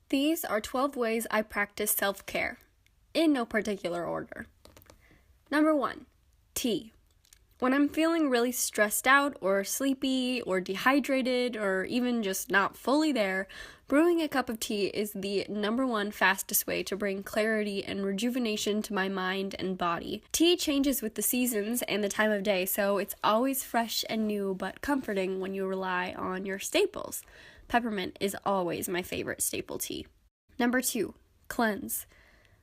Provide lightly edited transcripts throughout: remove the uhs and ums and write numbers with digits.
These are 12 ways I practice self-care, in no particular order. Number 1, tea. When I'm feeling really stressed out or sleepy or dehydrated or even just not fully there, brewing a cup of tea is the number one fastest way to bring clarity and rejuvenation to my mind and body. Tea changes with the seasons and the time of day, so it's always fresh and new but comforting when you rely on your staples. Peppermint is always my favorite staple tea. Number 2, cleanse.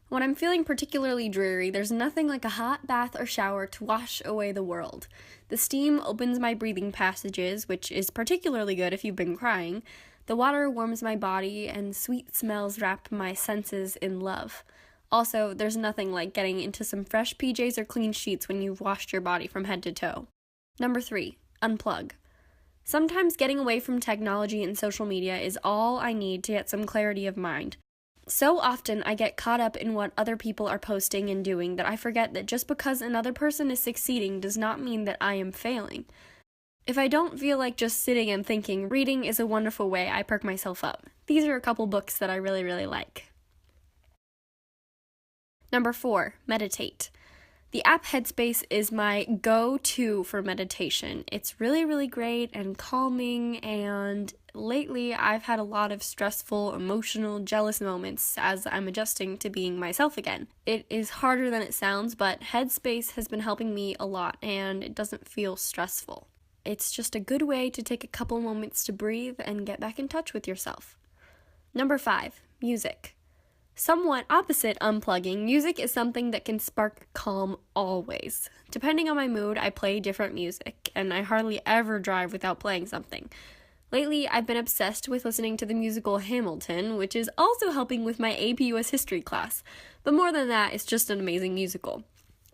When I'm feeling particularly dreary, there's nothing like a hot bath or shower to wash away the world. The steam opens my breathing passages, which is particularly good if you've been crying. The water warms my body, and sweet smells wrap my senses in love. Also, there's nothing like getting into some fresh PJs or clean sheets when you've washed your body from head to toe. Number 3, unplug. Sometimes getting away from technology and social media is all I need to get some clarity of mind. So often I get caught up in what other people are posting and doing that I forget that just because another person is succeeding does not mean that I am failing. If I don't feel like just sitting and thinking, reading is a wonderful way I perk myself up. These are a couple books that I really like. Number 4, meditate. The app Headspace is my go-to for meditation. It's really great and calming, and lately I've had a lot of stressful, emotional, jealous moments as I'm adjusting to being myself again. It is harder than it sounds, but Headspace has been helping me a lot, and it doesn't feel stressful. It's just a good way to take a couple moments to breathe and get back in touch with yourself. Number 5, music. Somewhat opposite unplugging, music is something that can spark calm always. Depending on my mood, I play different music, and I hardly ever drive without playing something. Lately, I've been obsessed with listening to the musical Hamilton, which is also helping with my AP US history class. But more than that, it's just an amazing musical.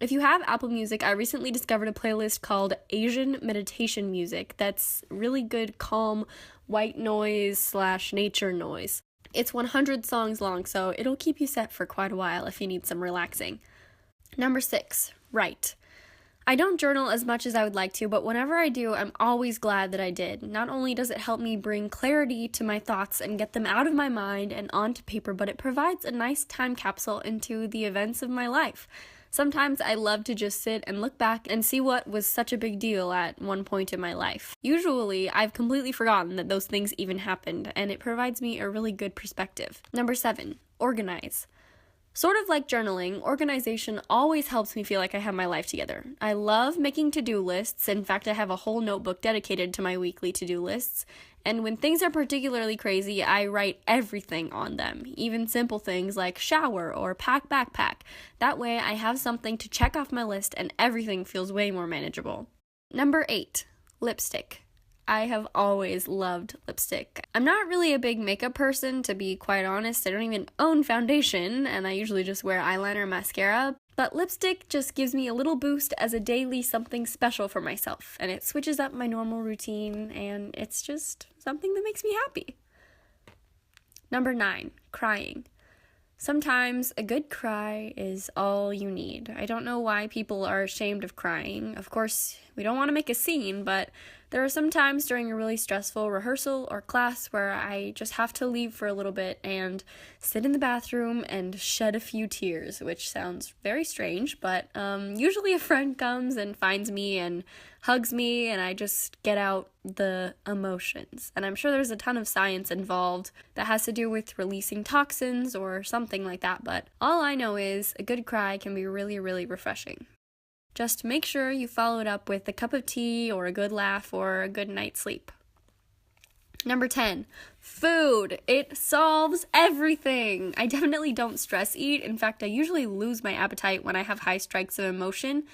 If you have Apple Music, I recently discovered a playlist called Asian Meditation Music that's really good, calm, white noise / nature noise. It's 100 songs long, so it'll keep you set for quite a while if you need some relaxing. Number 6, write. I don't journal as much as I would like to, but whenever I do, I'm always glad that I did. Not only does it help me bring clarity to my thoughts and get them out of my mind and onto paper, but it provides a nice time capsule into the events of my life. Sometimes I love to just sit and look back and see what was such a big deal at one point in my life. Usually, I've completely forgotten that those things even happened, and it provides me a really good perspective. Number 7, organize. Sort of like journaling, organization always helps me feel like I have my life together. I love making to-do lists. In fact, I have a whole notebook dedicated to my weekly to-do lists. And when things are particularly crazy, I write everything on them, even simple things like shower or pack backpack. That way, I have something to check off my list and everything feels way more manageable. Number 8, lipstick. I have always loved lipstick. I'm not really a big makeup person, to be quite honest. I don't even own foundation, and I usually just wear eyeliner and mascara. But lipstick just gives me a little boost as a daily something special for myself, and it switches up my normal routine, and it's just something that makes me happy. Number 9, crying. Sometimes a good cry is all you need. I don't know why people are ashamed of crying. Of course, we don't want to make a scene, but there are some times during a really stressful rehearsal or class where I just have to leave for a little bit and sit in the bathroom and shed a few tears, which sounds very strange, but usually a friend comes and finds me and hugs me, and I just get out the emotions. And I'm sure there's a ton of science involved that has to do with releasing toxins or something like that, but all I know is a good cry can be really refreshing. Just make sure you follow it up with a cup of tea or a good laugh or a good night's sleep. Number 10, food. It solves everything. I definitely don't stress eat. In fact, I usually lose my appetite when I have high strikes of emotion,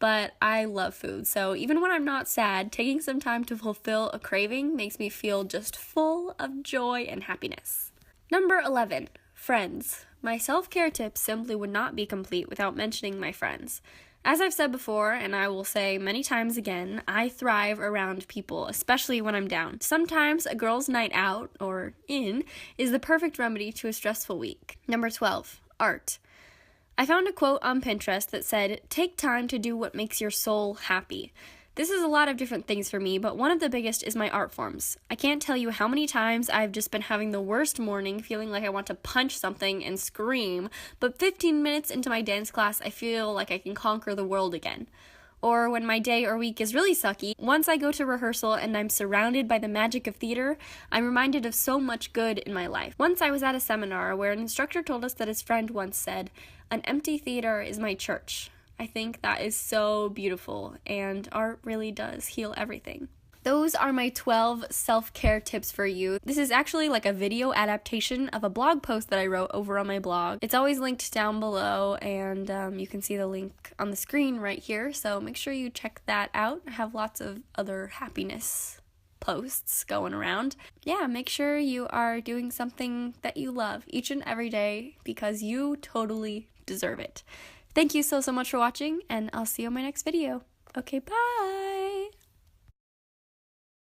but I love food. So even when I'm not sad, taking some time to fulfill a craving makes me feel just full of joy and happiness. Number 11, friends. My self-care tips simply would not be complete without mentioning my friends. As I've said before, and I will say many times again, I thrive around people, especially when I'm down. Sometimes a girl's night out, or in, is the perfect remedy to a stressful week. Number 12, art. I found a quote on Pinterest that said, "Take time to do what makes your soul happy." This is a lot of different things for me, but one of the biggest is my art forms. I can't tell you how many times I've just been having the worst morning, feeling like I want to punch something and scream, but 15 minutes into my dance class, I feel like I can conquer the world again. Or when my day or week is really sucky, once I go to rehearsal and I'm surrounded by the magic of theater, I'm reminded of so much good in my life. Once I was at a seminar where an instructor told us that his friend once said, "An empty theater is my church." I think that is so beautiful, and art really does heal everything. Those are my 12 self-care tips for you. This is actually like a video adaptation of a blog post that I wrote over on my blog. It's always linked down below, and you can see the link on the screen right here, so make sure you check that out. I have lots of other happiness posts going around. Yeah, make sure you are doing something that you love each and every day, because you totally deserve it. Thank you so much for watching, and I'll see you in my next video. Okay, bye!